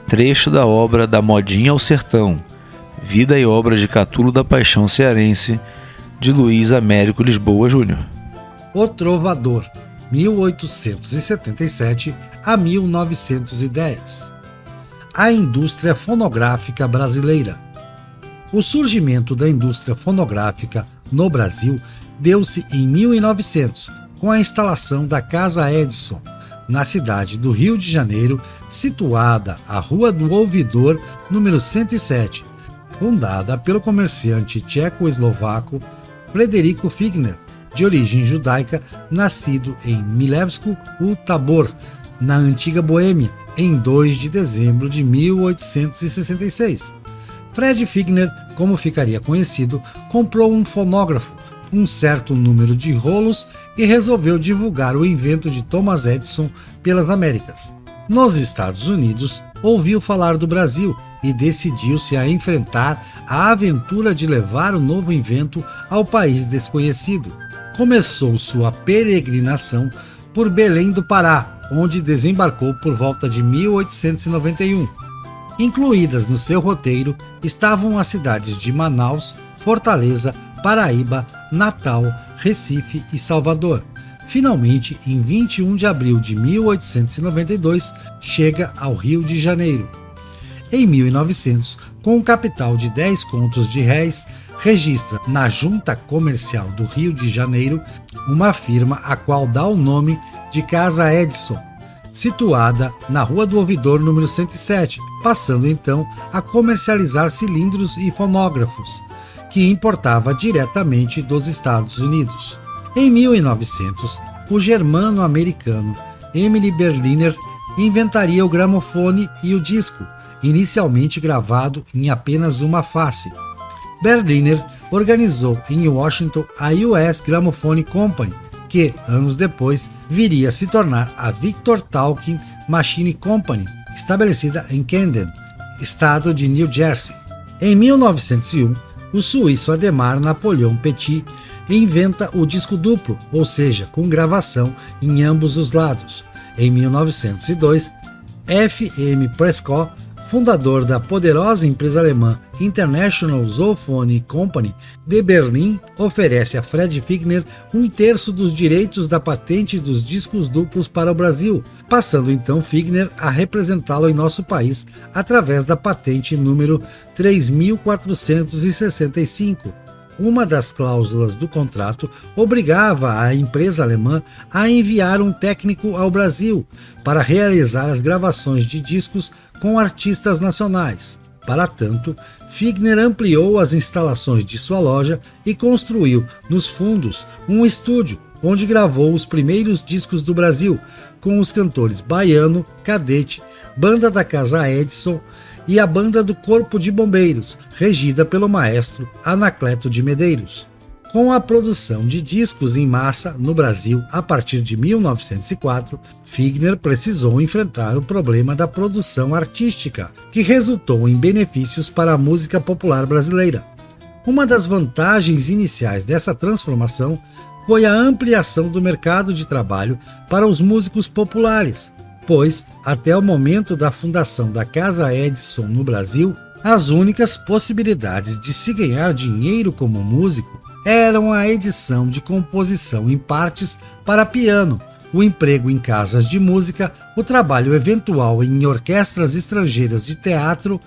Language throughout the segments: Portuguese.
trecho da obra Da Modinha ao Sertão, vida e obra de Catulo da Paixão Cearense, de Luiz Américo Lisboa Júnior. O Trovador, 1877 a 1910. A indústria fonográfica brasileira. O surgimento da indústria fonográfica no Brasil deu-se em 1900, com a instalação da Casa Edison, na cidade do Rio de Janeiro, situada à Rua do Ouvidor, número 107, fundada pelo comerciante tcheco-eslovaco Frederico Figner, de origem judaica, nascido em Milevsko u Tabor, na antiga Boêmia, em 2 de dezembro de 1866. Fred Figner, como ficaria conhecido, comprou um fonógrafo, um certo número de rolos e resolveu divulgar o invento de Thomas Edison pelas Américas. Nos Estados Unidos, ouviu falar do Brasil e decidiu-se a enfrentar a aventura de levar o novo invento ao país desconhecido. Começou sua peregrinação por Belém do Pará, onde desembarcou por volta de 1891. Incluídas no seu roteiro estavam as cidades de Manaus, Fortaleza, Paraíba, Natal, Recife e Salvador. Finalmente, em 21 de abril de 1892, chega ao Rio de Janeiro. Em 1900, com um capital de 10 contos de réis, registra na Junta Comercial do Rio de Janeiro uma firma a qual dá o nome de Casa Edison, situada na Rua do Ouvidor, número 107, passando então a comercializar cilindros e fonógrafos, que importava diretamente dos Estados Unidos. Em 1900, o germano-americano Emile Berliner inventaria o gramofone e o disco, inicialmente gravado em apenas uma face. Berliner organizou em Washington a US Gramophone Company, que, anos depois, viria a se tornar a Victor Talking Machine Company, estabelecida em Camden, estado de New Jersey. Em 1901, o suíço Ademar Napoleon Petit inventa o disco duplo, ou seja, com gravação em ambos os lados. Em 1902, F. M. Prescott, fundador da poderosa empresa alemã International Zophone Company de Berlim, oferece a Fred Figner 1/3 dos direitos da patente dos discos duplos para o Brasil, passando então Figner a representá-lo em nosso país através da patente número 3465. Uma das cláusulas do contrato obrigava a empresa alemã a enviar um técnico ao Brasil para realizar as gravações de discos com artistas nacionais. Para tanto, Figner ampliou as instalações de sua loja e construiu, nos fundos, um estúdio onde gravou os primeiros discos do Brasil, com os cantores Baiano, Cadete, Banda da Casa Edison e a Banda do Corpo de Bombeiros, regida pelo maestro Anacleto de Medeiros. Com a produção de discos em massa no Brasil a partir de 1904, Figner precisou enfrentar o problema da produção artística, que resultou em benefícios para a música popular brasileira. Uma das vantagens iniciais dessa transformação foi a ampliação do mercado de trabalho para os músicos populares, pois, até o momento da fundação da Casa Edison no Brasil, as únicas possibilidades de se ganhar dinheiro como músico eram a edição de composição em partes para piano, o emprego em casas de música, o trabalho eventual em orquestras estrangeiras de teatro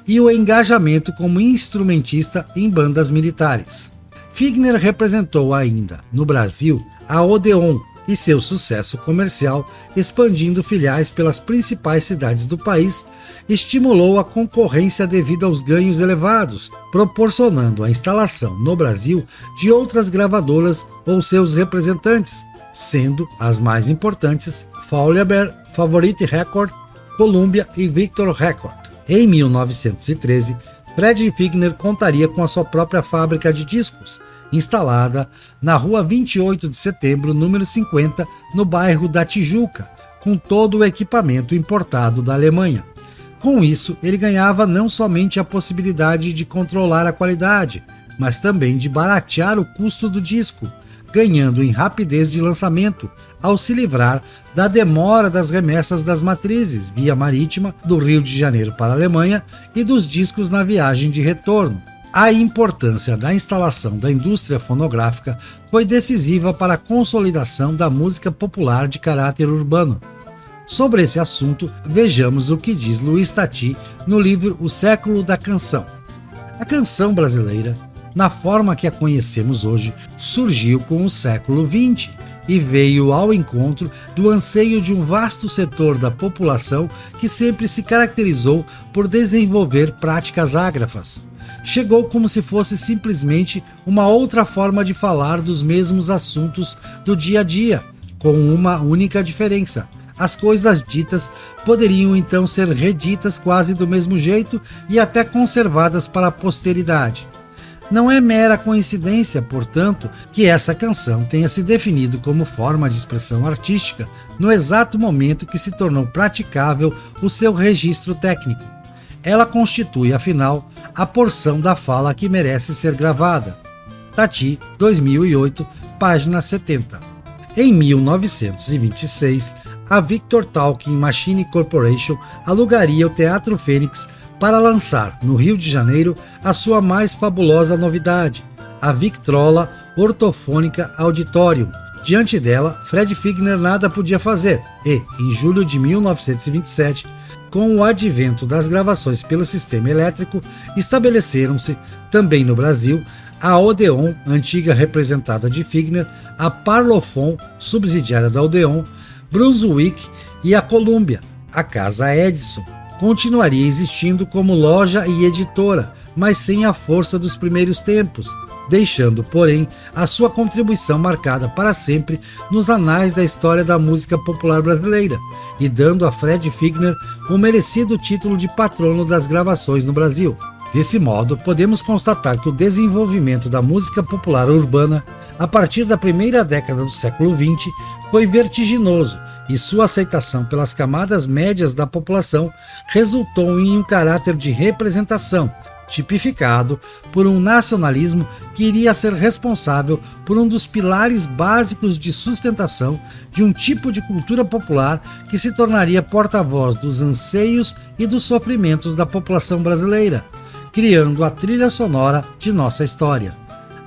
e o engajamento como instrumentista em bandas militares. Figner representou ainda, no Brasil, a Odeon e seu sucesso comercial, expandindo filiais pelas principais cidades do país, estimulou a concorrência devido aos ganhos elevados, proporcionando a instalação no Brasil de outras gravadoras ou seus representantes, sendo as mais importantes Fowler, Favorite Record, Columbia e Victor Record. Em 1913, Fred Figner contaria com a sua própria fábrica de discos, instalada na Rua 28 de Setembro, número 50, no bairro da Tijuca, com todo o equipamento importado da Alemanha. Com isso, ele ganhava não somente a possibilidade de controlar a qualidade, mas também de baratear o custo do disco, ganhando em rapidez de lançamento, ao se livrar da demora das remessas das matrizes via marítima do Rio de Janeiro para a Alemanha e dos discos na viagem de retorno. A importância da instalação da indústria fonográfica foi decisiva para a consolidação da música popular de caráter urbano. Sobre esse assunto, vejamos o que diz Luiz Tati no livro O Século da Canção. A canção brasileira, na forma que a conhecemos hoje, surgiu com o século XX e veio ao encontro do anseio de um vasto setor da população que sempre se caracterizou por desenvolver práticas ágrafas. Chegou como se fosse simplesmente uma outra forma de falar dos mesmos assuntos do dia a dia, com uma única diferença. As coisas ditas poderiam então ser reditas quase do mesmo jeito e até conservadas para a posteridade. Não é mera coincidência, portanto, que essa canção tenha se definido como forma de expressão artística no exato momento que se tornou praticável o seu registro técnico. Ela constitui, afinal, a porção da fala que merece ser gravada. Tati, 2008, página 70. Em 1926, a Victor Talking Machine Corporation alugaria o Teatro Fênix para lançar, no Rio de Janeiro, a sua mais fabulosa novidade, a Victrola Ortofônica Auditorium. Diante dela, Fred Figner nada podia fazer e, em julho de 1927, com o advento das gravações pelo sistema elétrico, estabeleceram-se, também no Brasil, a Odeon, antiga representada de Figner, a Parlophone, subsidiária da Odeon, Brunswick e a Columbia. A Casa Edison continuaria existindo como loja e editora, mas sem a força dos primeiros tempos, deixando, porém, a sua contribuição marcada para sempre nos anais da história da música popular brasileira e dando a Fred Figner o merecido título de patrono das gravações no Brasil. Desse modo, podemos constatar que o desenvolvimento da música popular urbana, a partir da primeira década do século XX, foi vertiginoso e sua aceitação pelas camadas médias da população resultou em um caráter de representação, tipificado por um nacionalismo que iria ser responsável por um dos pilares básicos de sustentação de um tipo de cultura popular que se tornaria porta-voz dos anseios e dos sofrimentos da população brasileira, criando a trilha sonora de nossa história.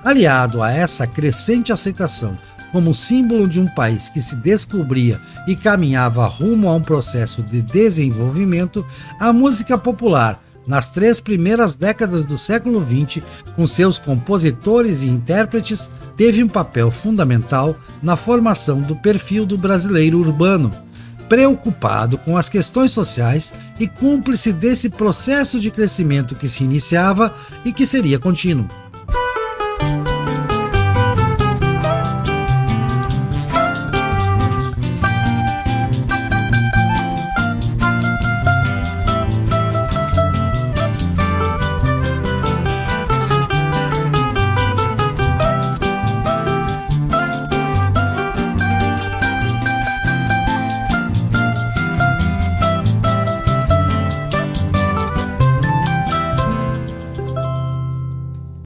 Aliado a essa crescente aceitação como símbolo de um país que se descobria e caminhava rumo a um processo de desenvolvimento, a música popular, nas 3 primeiras décadas do século XX, com seus compositores e intérpretes, teve um papel fundamental na formação do perfil do brasileiro urbano, preocupado com as questões sociais e cúmplice desse processo de crescimento que se iniciava e que seria contínuo.